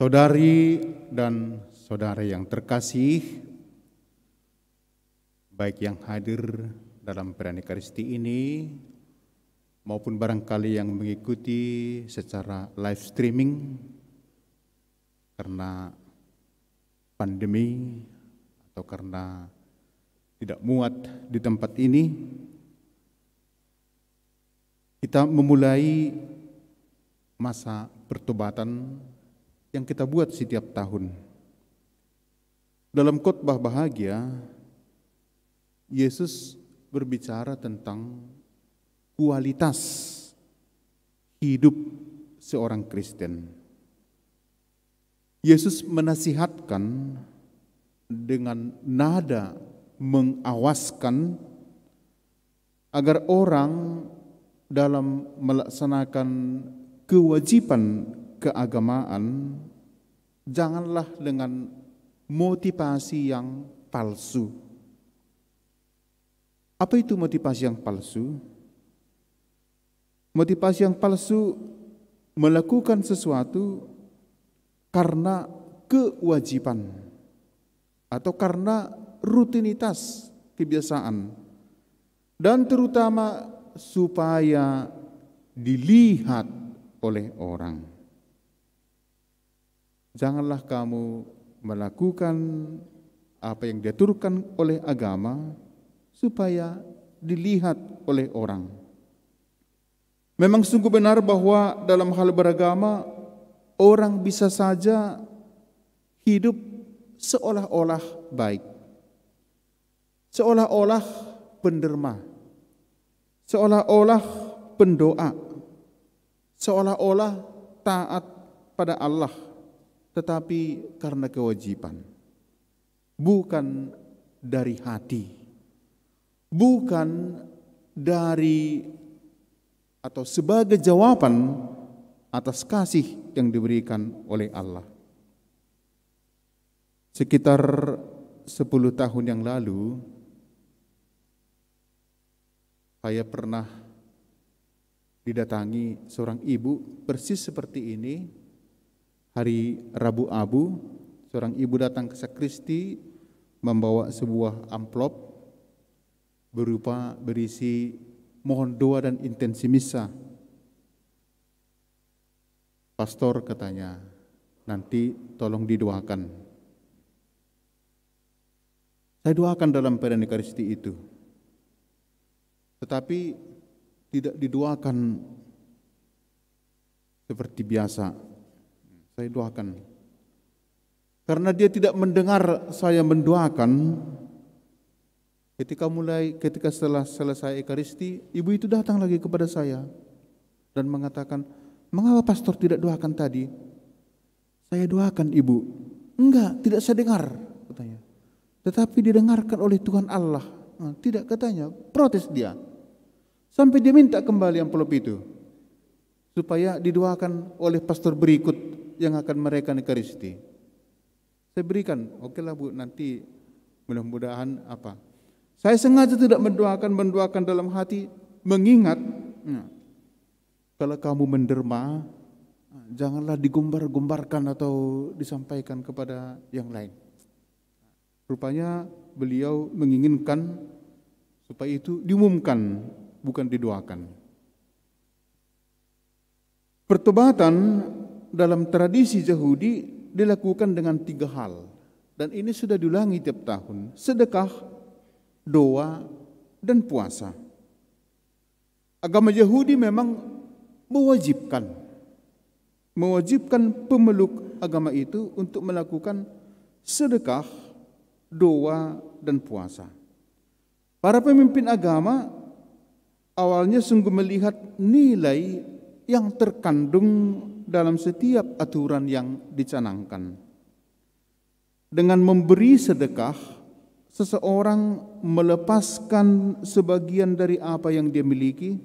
Saudari dan saudara yang terkasih, baik yang hadir dalam perayaan Ekaristi ini maupun barangkali yang mengikuti secara live streaming karena pandemi atau karena tidak muat di tempat ini, kita memulai masa pertobatan yang kita buat setiap tahun. Dalam khotbah bahagia, Yesus berbicara tentang kualitas hidup seorang Kristen. Yesus menasihatkan dengan nada mengawaskan agar orang dalam melaksanakan kewajiban keagamaan janganlah dengan motivasi yang palsu. Apa itu motivasi yang palsu? Motivasi yang palsu melakukan sesuatu karena kewajiban atau karena rutinitas kebiasaan dan terutama supaya dilihat oleh orang. Janganlah kamu melakukan apa yang diaturkan oleh agama supaya dilihat oleh orang. Memang sungguh benar bahwa dalam hal beragama orang bisa saja hidup seolah-olah baik, seolah-olah penderma, seolah-olah pendoa, seolah-olah taat pada Allah, tetapi karena kewajiban, bukan dari hati, bukan dari atau sebagai jawaban atas kasih yang diberikan oleh Allah. Sekitar 10 tahun yang lalu, saya pernah didatangi seorang ibu persis seperti ini. Hari Rabu Abu, seorang ibu datang ke sakristi membawa sebuah amplop berisi mohon doa dan intensi misa. Pastor katanya, nanti tolong didoakan. Saya doakan dalam perayaan Ekaristi itu, tetapi tidak didoakan seperti biasa. Saya doakan. Karena dia tidak mendengar saya mendoakan, ketika setelah selesai Ekaristi, ibu itu datang lagi kepada saya dan mengatakan, "Mengapa pastor tidak doakan tadi?" Saya doakan ibu. "Enggak, tidak saya dengar," katanya. "Tetapi didengarkan oleh Tuhan Allah." Tidak, katanya, protes dia. Sampai dia minta kembali amplop itu supaya didoakan oleh pastor berikut yang akan merayakan Ekaristi. Saya berikan, okelah Bu, nanti mudah-mudahan apa. Saya sengaja tidak mendoakan dalam hati, mengingat kalau kamu menderma, janganlah digumbar-gumbarkan atau disampaikan kepada yang lain. Rupanya beliau menginginkan supaya itu diumumkan, bukan didoakan. Pertobatan dalam tradisi Yahudi dilakukan dengan 3 hal, dan ini sudah diulangi tiap tahun: sedekah, doa, dan puasa. Agama Yahudi memang mewajibkan pemeluk agama itu untuk melakukan sedekah, doa, dan puasa. Para pemimpin agama awalnya sungguh melihat nilai yang terkandung dalam setiap aturan yang dicanangkan. Dengan memberi sedekah, seseorang melepaskan sebagian dari apa yang dia miliki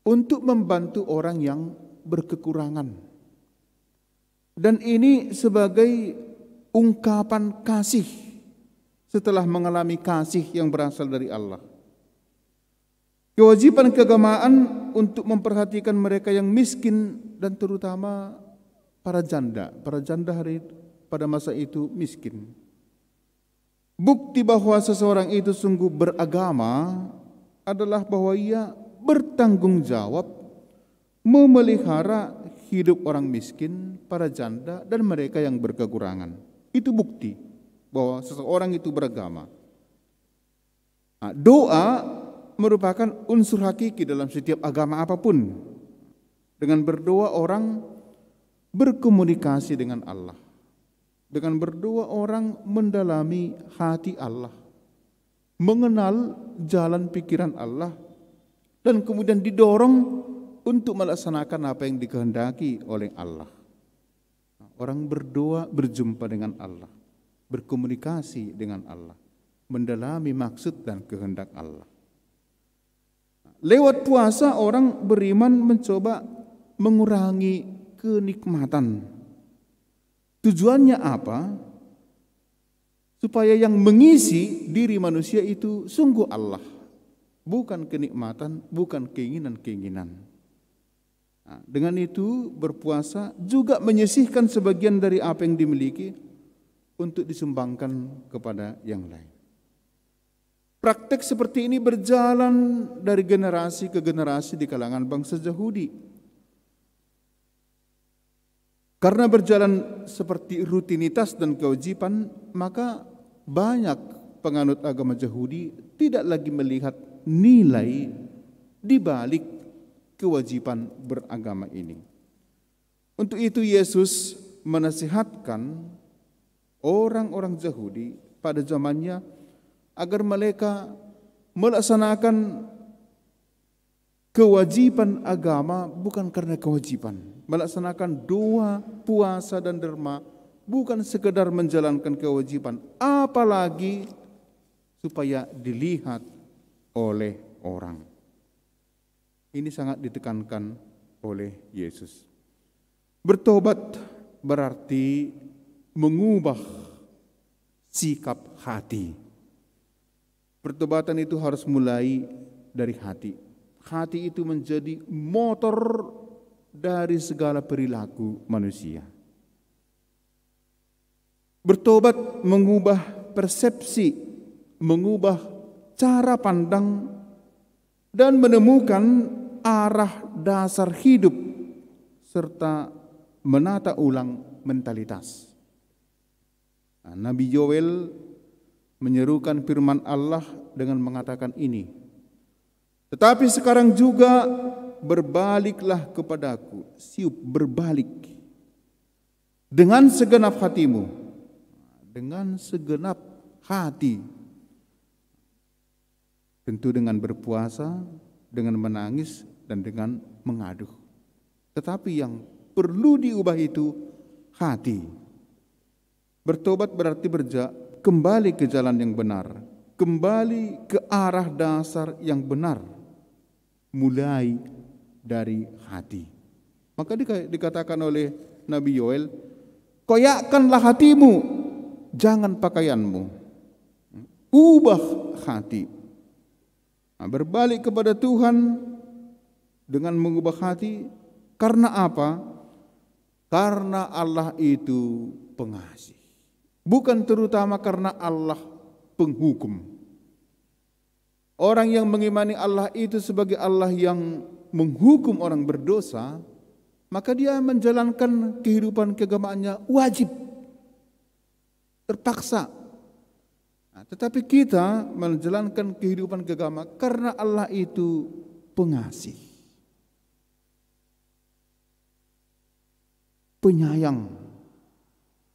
untuk membantu orang yang berkekurangan. Dan ini sebagai ungkapan kasih setelah mengalami kasih yang berasal dari Allah. Kewajiban keagamaan untuk memperhatikan mereka yang miskin dan terutama para janda. Para janda pada masa itu miskin. Bukti bahwa seseorang itu sungguh beragama adalah bahwa ia bertanggung jawab memelihara hidup orang miskin, para janda, dan mereka yang berkekurangan. Itu bukti bahwa seseorang itu beragama. Nah, doa merupakan unsur hakiki dalam setiap agama apapun. Dengan berdoa orang berkomunikasi dengan Allah. Dengan berdoa orang mendalami hati Allah, mengenal jalan pikiran Allah, dan kemudian didorong untuk melaksanakan apa yang dikehendaki oleh Allah. Orang berdoa berjumpa dengan Allah, berkomunikasi dengan Allah, mendalami maksud dan kehendak Allah. Lewat puasa orang beriman mencoba mengurangi kenikmatan. Tujuannya apa? Supaya yang mengisi diri manusia itu sungguh Allah, bukan kenikmatan, bukan keinginan-keinginan. Nah, dengan itu berpuasa juga menyisihkan sebagian dari apa yang dimiliki untuk disumbangkan kepada yang lain. Praktek seperti ini berjalan dari generasi ke generasi di kalangan bangsa Yahudi. Karena berjalan seperti rutinitas dan kewajiban, maka banyak penganut agama Yahudi tidak lagi melihat nilai di balik kewajiban beragama ini. Untuk itu Yesus menasihatkan orang-orang Yahudi pada zamannya agar mereka melaksanakan kewajiban agama bukan karena kewajiban, melaksanakan doa, puasa dan derma bukan sekedar menjalankan kewajiban, apalagi supaya dilihat oleh orang. Ini sangat ditekankan oleh Yesus. Bertobat berarti mengubah sikap hati. Pertobatan itu harus mulai dari hati. Hati itu menjadi motor dari segala perilaku manusia. Bertobat mengubah persepsi, mengubah cara pandang, dan menemukan arah dasar hidup, serta menata ulang mentalitas. Nah, Nabi Yoel menyerukan firman Allah dengan mengatakan ini, tetapi sekarang juga berbaliklah kepadaku, siup berbalik dengan segenap hatimu, dengan segenap hati, tentu dengan berpuasa, dengan menangis, dan dengan mengadu. Tetapi yang perlu diubah itu hati. Bertobat berarti kembali ke jalan yang benar, kembali ke arah dasar yang benar, mulai dari hati. Maka dikatakan oleh Nabi Yoel, koyakkanlah hatimu, jangan pakaianmu. Ubah hati. Nah, berbalik kepada Tuhan dengan mengubah hati. Karena apa? Karena Allah itu pengasih. Bukan terutama karena Allah penghukum. Orang yang mengimani Allah itu sebagai Allah yang menghukum orang berdosa, maka dia menjalankan kehidupan keagamaannya wajib, terpaksa. Nah, tetapi kita menjalankan kehidupan keagamaan karena Allah itu pengasih, penyayang,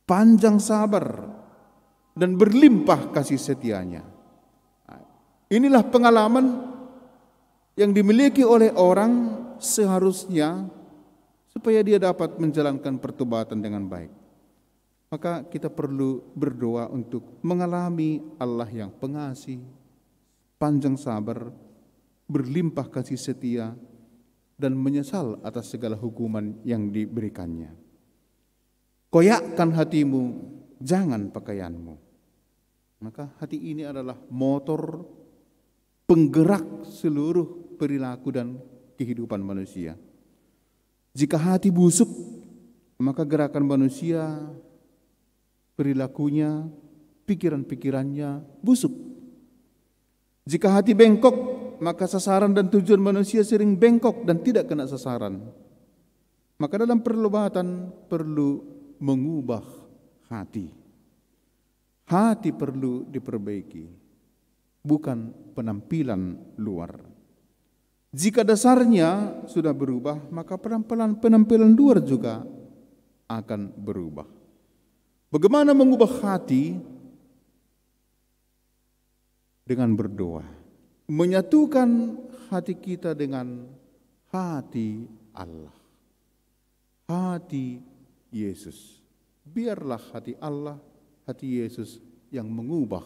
panjang sabar, dan berlimpah kasih setianya. Inilah pengalaman yang dimiliki oleh orang seharusnya supaya dia dapat menjalankan pertobatan dengan baik. Maka kita perlu berdoa untuk mengalami Allah yang pengasih, panjang sabar, berlimpah kasih setia, dan menyesal atas segala hukuman yang diberikannya. Koyakkan hatimu, jangan pakaianmu. Maka hati ini adalah motor penggerak seluruh perilaku dan kehidupan manusia. Jika hati busuk, maka gerakan manusia, perilakunya, pikiran-pikirannya busuk. Jika hati bengkok, maka sasaran dan tujuan manusia sering bengkok dan tidak kena sasaran. Maka dalam perlobatan perlu mengubah hati. Hati perlu diperbaiki, bukan penampilan luar. Jika dasarnya sudah berubah, maka pelan-pelan penampilan luar juga akan berubah. Bagaimana mengubah hati? Dengan berdoa, menyatukan hati kita dengan hati Allah, hati Yesus. Biarlah hati Allah, hati Yesus yang mengubah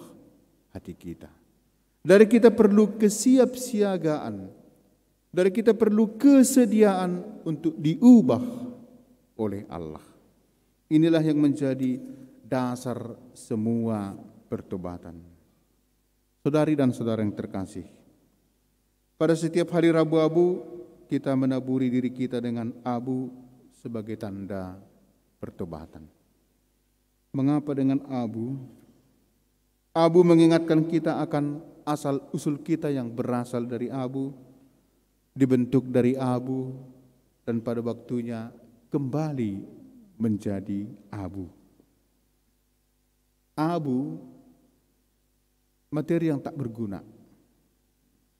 hati kita. Dari kita perlu kesiapsiagaan, dari kita perlu kesediaan untuk diubah oleh Allah. Inilah yang menjadi dasar semua pertobatan. Saudari dan saudara yang terkasih, pada setiap hari Rabu-Abu kita menaburi diri kita dengan abu sebagai tanda pertobatan. Mengapa dengan abu? Abu mengingatkan kita akan asal-usul kita yang berasal dari abu, dibentuk dari abu, dan pada waktunya kembali menjadi abu. Abu, materi yang tak berguna.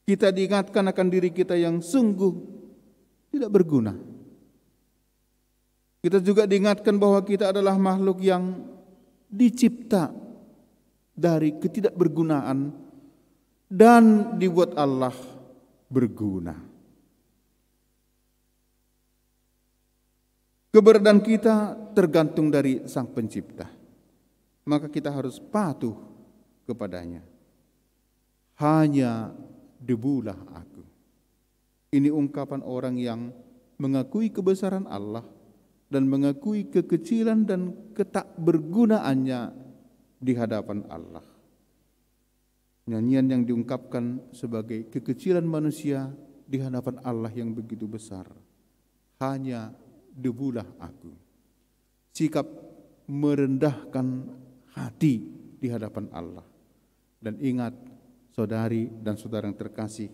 Kita diingatkan akan diri kita yang sungguh tidak berguna. Kita juga diingatkan bahwa kita adalah makhluk yang dicipta dari ketidakbergunaan dan dibuat Allah berguna. Keberadaan kita tergantung dari Sang Pencipta. Maka kita harus patuh kepadanya. Hanya debulah aku. Ini ungkapan orang yang mengakui kebesaran Allah dan mengakui kekecilan dan ketakbergunaannya di hadapan Allah. Nyanyian yang diungkapkan sebagai kekecilan manusia di hadapan Allah yang begitu besar. Hanya debulah aku. Sikap merendahkan hati di hadapan Allah. Dan ingat, saudari dan saudara yang terkasih,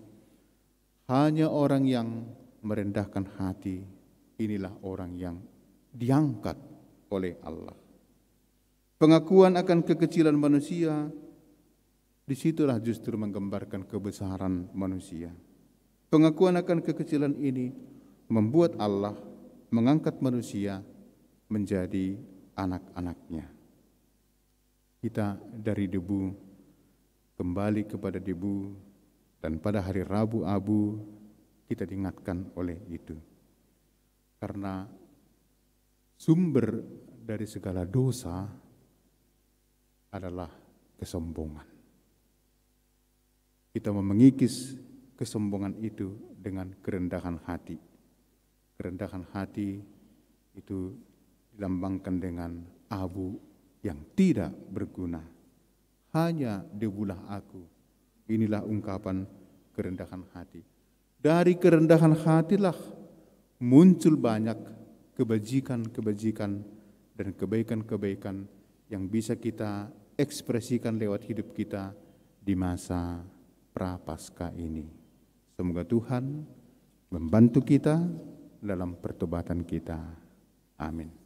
hanya orang yang merendahkan hati, inilah orang yang diangkat oleh Allah. Pengakuan akan kekecilan manusia, disitulah justru menggambarkan kebesaran manusia. Pengakuan akan kekecilan ini membuat Allah mengangkat manusia menjadi anak-anaknya. Kita dari debu kembali kepada debu, dan pada hari Rabu-Abu kita diingatkan oleh itu. Karena sumber dari segala dosa adalah kesombongan. Kita mengikis kesombongan itu dengan kerendahan hati. Kerendahan hati itu dilambangkan dengan abu yang tidak berguna. Hanya debulah aku. Inilah ungkapan kerendahan hati. Dari kerendahan hatilah muncul banyak kebajikan-kebajikan dan kebaikan-kebaikan yang bisa kita ekspresikan lewat hidup kita di masa Prapaskah ini. Semoga Tuhan membantu kita dalam pertobatan kita. Amin.